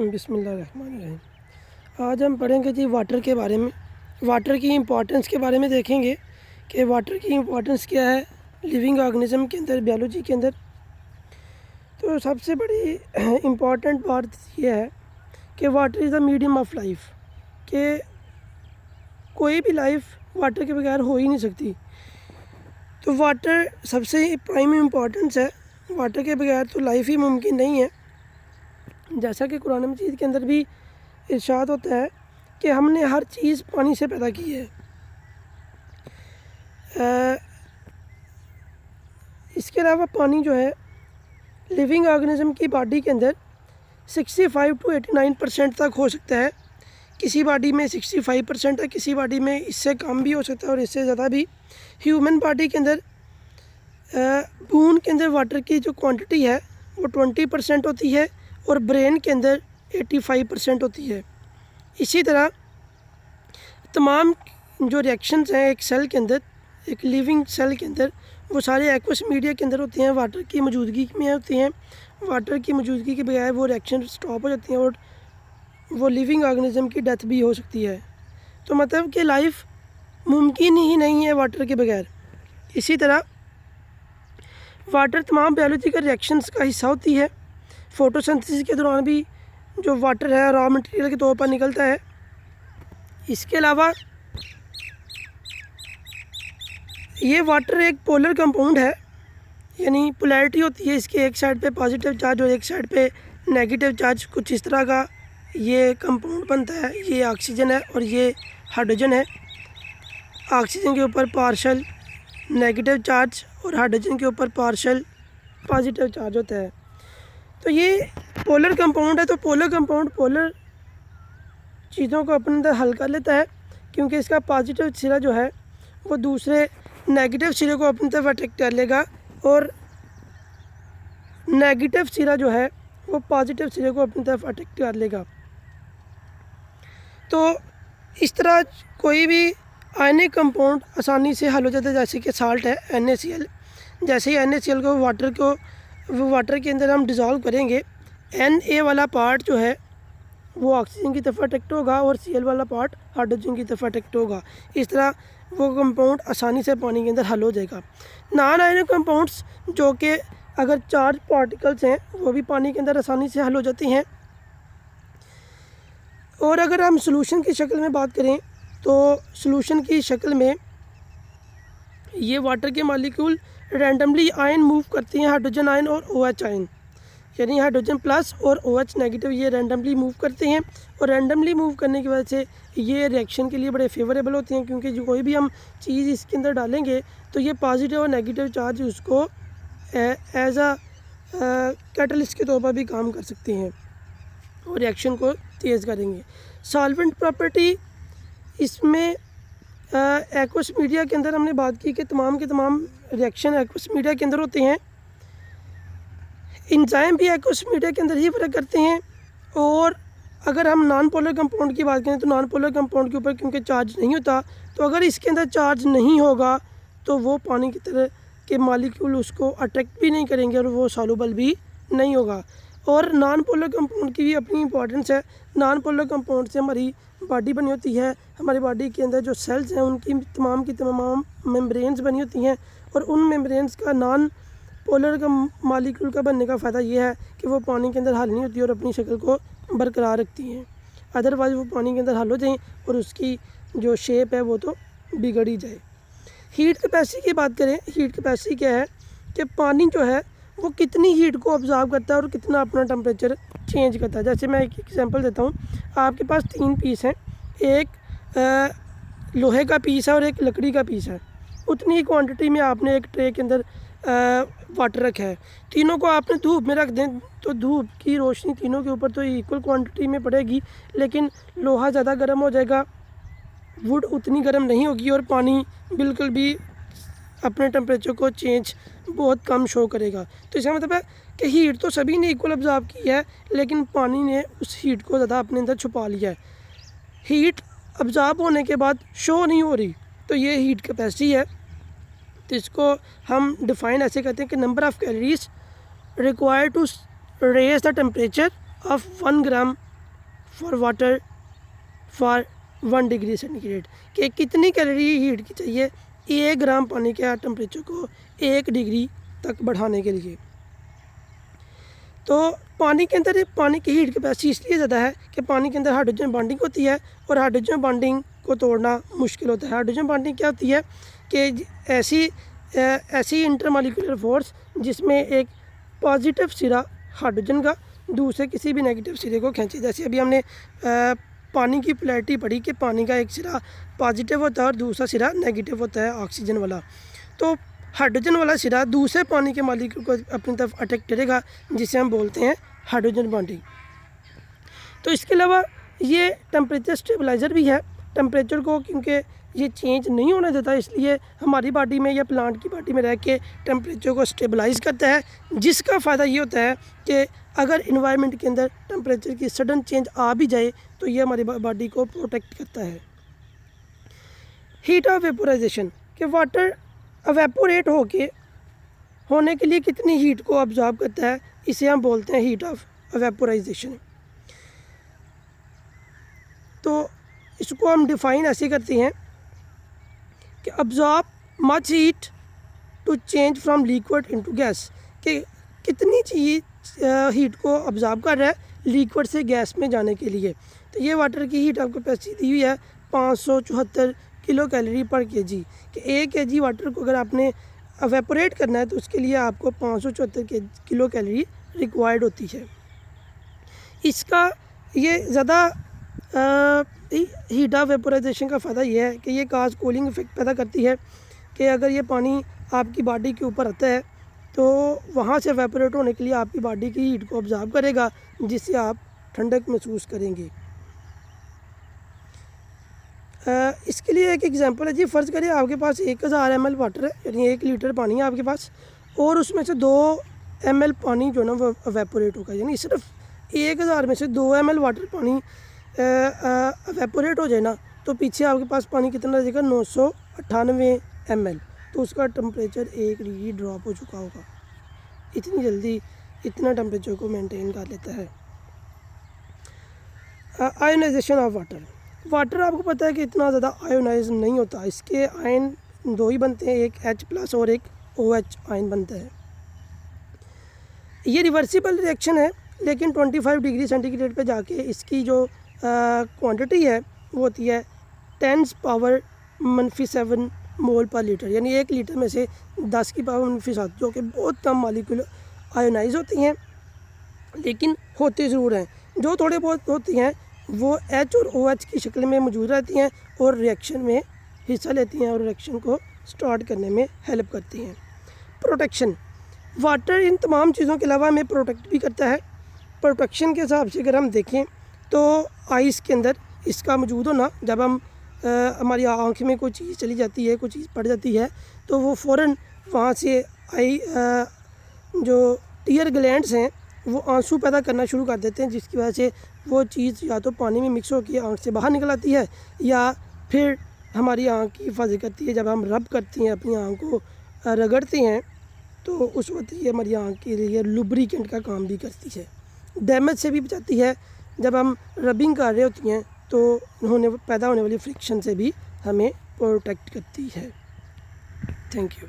बिस्मिल्लाहिर्रहमानिर्रहीम। आज हम पढ़ेंगे जी वाटर के बारे में, वाटर की इम्पोर्टेंस के बारे में देखेंगे कि वाटर की इम्पोर्टेंस क्या है लिविंग ऑर्गेनिज्म के अंदर, बायोलॉजी के अंदर। तो सबसे बड़ी इम्पॉर्टेंट बात यह है कि water is the medium of life, कि कोई भी लाइफ वाटर के बगैर हो ही नहीं सकती। तो वाटर सबसे प्राइम इम्पोर्टेंस है, वाटर के बगैर तो लाइफ ही मुमकिन नहीं है। जैसा कि कुरान मजीद के अंदर भी इरशाद होता है कि हमने हर चीज़ पानी से पैदा की है। इसके अलावा पानी जो है लिविंग ऑर्गेनिज्म की बॉडी के अंदर 65 to 89% तक हो सकता है। किसी बॉडी में 65% है, किसी बॉडी में इससे कम भी हो सकता है और इससे ज़्यादा भी। ह्यूमन बॉडी के अंदर खून के अंदर वाटर की जो क्वांटिटी है वो 20% होती है और ब्रेन के अंदर 85% होती है। इसी तरह तमाम जो रिएक्शंस हैं एक सेल के अंदर, एक लिविंग सेल के अंदर, वो सारे एक्वस मीडिया के अंदर होते हैं, वाटर की मौजूदगी में होते हैं। वाटर की मौजूदगी के बगैर वो रिएक्शन स्टॉप हो जाती हैं और वो लिविंग ऑर्गेनिज्म की डेथ भी हो सकती है। तो मतलब कि लाइफ मुमकिन ही नहीं है वाटर के बगैर। इसी तरह वाटर तमाम बायोलॉजिकल रिएक्शंस का हिस्सा होती है। फोटोसिंथेसिस के दौरान भी जो वाटर है रॉ मटेरियल के तौर पर निकलता है। इसके अलावा ये वाटर एक पोलर कंपाउंड है, यानी पोलैरिटी होती है इसके, एक साइड पे पॉजिटिव चार्ज और एक साइड पे नेगेटिव चार्ज। कुछ इस तरह का ये कंपाउंड बनता है। ये ऑक्सीजन है और ये हाइड्रोजन है। ऑक्सीजन के ऊपर पार्शल नेगेटिव चार्ज और हाइड्रोजन के ऊपर पार्शल पॉजिटिव चार्ज होता है। तो ये पोलर कंपाउंड है। तो पोलर कंपाउंड पोलर चीज़ों को अपने अंदर हल कर लेता है, क्योंकि इसका पॉजिटिव सिरा जो है वो दूसरे नेगेटिव सिरे को अपनी तरफ अट्रैक्ट कर लेगा और नेगेटिव सिरा जो है वो पॉजिटिव सिरे को अपनी तरफ अट्रैक्ट कर लेगा। तो इस तरह कोई भी आयनिक कंपाउंड आसानी से हल हो जाता है, जैसे कि साल्ट है NaCl। जैसे ही NaCl को वाटर के अंदर हम डिज़ोल्व करेंगे, Na वाला पार्ट जो है वो ऑक्सीजन की तरफ अट्रैक्ट होगा और Cl वाला पार्ट हाइड्रोजन की तरफ अट्रैक्ट होगा। इस तरह वो कंपाउंड आसानी से पानी के अंदर हल हो जाएगा। नॉन आयनिक कंपाउंड्स जो कि अगर चार्ज पार्टिकल्स हैं वो भी पानी के अंदर आसानी से हल हो जाते हैं। और अगर हम सॉल्यूशन की शक्ल में बात करें तो सॉल्यूशन की शक्ल में ये वाटर के मॉलिक्यूल रैंडमली आयन मूव करते हैं, हाइड्रोजन आयन और OH आयन, यानी हाइड्रोजन प्लस और OH नेगेटिव, ये रैंडमली मूव करते हैं। और रैंडमली मूव करने की वजह से ये रिएक्शन के लिए बड़े फेवरेबल होते हैं, क्योंकि जो कोई भी हम चीज़ इसके अंदर डालेंगे तो ये पॉजिटिव और नेगेटिव चार्ज उसको एज अ कैटलिस्ट के तौर पर भी काम कर सकते हैं और रिएक्शन को तेज़ करेंगे। सॉल्वेंट प्रॉपर्टी इसमें एक्वस मीडिया के अंदर हमने बात की कि तमाम के तमाम रिएक्शन एक्वस मीडिया के अंदर होते हैं। एंजाइम भी एक्वस मीडिया के अंदर ही वर्क करते हैं। और अगर हम नॉन पोलर कंपाउंड की बात करें तो नॉन पोलर कंपाउंड के ऊपर क्योंकि चार्ज नहीं होता, तो अगर इसके अंदर चार्ज नहीं होगा तो वो पानी की तरह के मॉलिक्यूल उसको अट्रैक्ट भी नहीं करेंगे और वो सॉल्युबल भी नहीं होगा। और नॉन पोलर कंपाउंड की भी अपनी इंपॉर्टेंस है। नॉन पोलर कंपाउंड से हमारी बॉडी बनी होती है। हमारी बॉडी के अंदर जो सेल्स हैं उनकी तमाम की तमाम मेम्ब्रेन्स बनी होती हैं और उन मेम्ब्रेन्स का नॉन पोलर का मॉलिक्यूल का बनने का फ़ायदा ये है कि वो पानी के अंदर हल नहीं होती और अपनी शक्ल को बरकरार रखती हैं। अदरवाइज़ वो पानी के अंदर हल हो जाएँ और उसकी जो शेप है वो तो बिगड़ ही जाए। हीट कैपेसिटी की बात करें, हीट कैपेसिटी क्या है कि पानी जो है वो कितनी हीट को ऑब्जर्व करता है और कितना अपना टेम्परेचर चेंज करता है। जैसे मैं एक एग्जांपल देता हूँ। आपके पास 3 पीस हैं, एक लोहे का पीस है और एक लकड़ी का पीस है। उतनी ही क्वांटिटी में आपने एक ट्रे के अंदर वाटर रखा है। तीनों को आपने धूप में रख दें तो धूप की रोशनी तीनों के ऊपर तो इक्वल क्वांटिटी में पड़ेगी, लेकिन लोहा ज़्यादा गर्म हो जाएगा, वुड उतनी गर्म नहीं होगी और पानी बिल्कुल भी अपने टेम्परेचर को चेंज बहुत कम शो करेगा। तो इसका मतलब है कि हीट तो सभी ने इक्वल ऑब्जर्व की है, लेकिन पानी ने उस हीट को ज़्यादा अपने अंदर छुपा लिया है। हीट ऑब्जर्व होने के बाद शो नहीं हो रही, तो ये हीट कैपेसिटी है। तो इसको हम डिफ़ाइन ऐसे करते हैं कि number of calories required to raise the temperature of 1 gram for water for 1 degree centigrade, कि कितनी कैलोरी हीट की चाहिए 1 ग्राम पानी के टेम्परेचर को 1 डिग्री तक बढ़ाने के लिए। तो पानी के अंदर पानी की हीट कैपेसिटी इसलिए ज़्यादा है कि पानी के अंदर हाइड्रोजन बॉन्डिंग होती है और हाइड्रोजन बॉन्डिंग को तोड़ना मुश्किल होता है। हाइड्रोजन बॉन्डिंग क्या होती है कि ऐसी इंटरमॉलिक्यूलर फोर्स जिसमें एक पॉजिटिव सिरा हाइड्रोजन का दूसरे किसी भी नेगेटिव सिरे को खींचे। जैसे अभी हमने पानी की पोलैरिटी पढ़ी कि पानी का एक सिरा पॉजिटिव होता है और दूसरा सिरा नेगेटिव होता है ऑक्सीजन वाला। तो हाइड्रोजन वाला सिरा दूसरे पानी के मॉलिक्यूल को अपनी तरफ अट्रैक्ट करेगा, जिसे हम बोलते हैं हाइड्रोजन बॉन्डिंग। तो इसके अलावा ये टेम्परेचर स्टेबलाइज़र भी है। टेम्परेचर को क्योंकि ये चेंज नहीं होने देता, इसलिए हमारी बॉडी में या प्लांट की बॉडी में रह के टेम्परेचर को स्टेबलाइज़ करता है, जिसका फ़ायदा ये होता है कि अगर इन्वायरमेंट के अंदर टेम्परेचर की सडन चेंज आ भी जाए तो ये हमारी बॉडी को प्रोटेक्ट करता है। हीट ऑफ वेपोराइजेशन, कि वाटर एवेपोरेट होने के लिए कितनी हीट को ऑब्जॉर्व करता है, इसे हम बोलते हैं हीट ऑफ वेपोराइजेशन। तो इसको हम डिफ़ाइन ऐसे करते हैं कि absorb much heat to change from liquid into gas, कि कितनी चीज़ हीट को ऑब्जॉर्ब कर रहा है लिक्विड से गैस में जाने के लिए। तो ये वाटर की हीट ऑफ कैपेसिटी दी हुई है 574 किलो कैलोरी पर केजी, कि 1 केजी वाटर को अगर आपने एवेपोरेट करना है तो उसके लिए आपको 574 किलो कैलोरी रिक्वायर्ड होती है। इसका ये ज़्यादा हीट ऑफ वेपोराइजेशन का फ़ायदा ये है कि ये काज कूलिंग इफेक्ट पैदा करती है, कि अगर ये पानी आपकी बॉडी के ऊपर आता है तो वहाँ से एवेपोरेट होने के लिए आपकी बॉडी की हीट को ऑब्जॉर्व करेगा, जिससे आप ठंडक महसूस करेंगे। इसके लिए एक एग्जांपल है जी। फ़र्ज़ करिए आपके पास 1000 ml वाटर है, यानी 1 लीटर पानी है आपके पास, और उसमें से 2 ml पानी जो है ना वो एवेपोरेट होगा, यानी सिर्फ 1000 में से 2 ml वाटर पानी एवेपोरेट हो जाए ना, तो पीछे आपके पास पानी कितना रह जाएगा 998 ml। तो उसका टेम्परेचर 1 डिग्री ड्रॉप हो चुका होगा। इतनी जल्दी इतना टेम्परेचर को मेंटेन कर लेता है। आयोनाइजेशन ऑफ वाटर आपको पता है कि इतना ज़्यादा आयोनाइज नहीं होता। इसके आयन 2 ही बनते हैं, एक H+ और एक OH आयन बनता है। ये रिवर्सिबल रिएक्शन है, लेकिन 25 डिग्री सेंटीग्रेड पे जाके इसकी जो क्वांटिटी है वो होती है 10⁻⁻7 मोल पर लीटर, यानी 1 लीटर में से 10⁻⁻7, जो कि बहुत कम मॉलिक्यूल आयोनाइज होती हैं, लेकिन होती ज़रूर हैं। जो थोड़े बहुत होती हैं वो H और OH की शक्ल में मौजूद रहती हैं और रिएक्शन में हिस्सा लेती हैं और रिएक्शन को स्टार्ट करने में हेल्प करती हैं। प्रोटेक्शन, वाटर इन तमाम चीज़ों के अलावा हमें प्रोटेक्ट भी करता है। प्रोटेक्शन के हिसाब से अगर हम देखें तो आइस के अंदर इसका मौजूद होना, जब हम हमारी आँख में कोई चीज़ चली जाती है, कोई चीज़ पड़ जाती है, तो वो फ़ौरन वहाँ से जो टीयर ग्लैंड्स हैं वो आंसू पैदा करना शुरू कर देते हैं, जिसकी वजह से वो चीज़ या तो पानी में मिक्स होकर आँख से बाहर निकल आती है, या फिर हमारी आँख की हिफाजत करती है। जब हम रब करते हैं, अपनी आँख को रगड़ते हैं, तो उस वक्त ये हमारी आँख के लिए लुब्रिकेंट का काम भी करती है। डैमेज से भी बचाती है। जब हम रबिंग कर रहे होती हैं तो पैदा होने वाली फ्रिक्शन से भी हमें प्रोटेक्ट करती है। Thank you.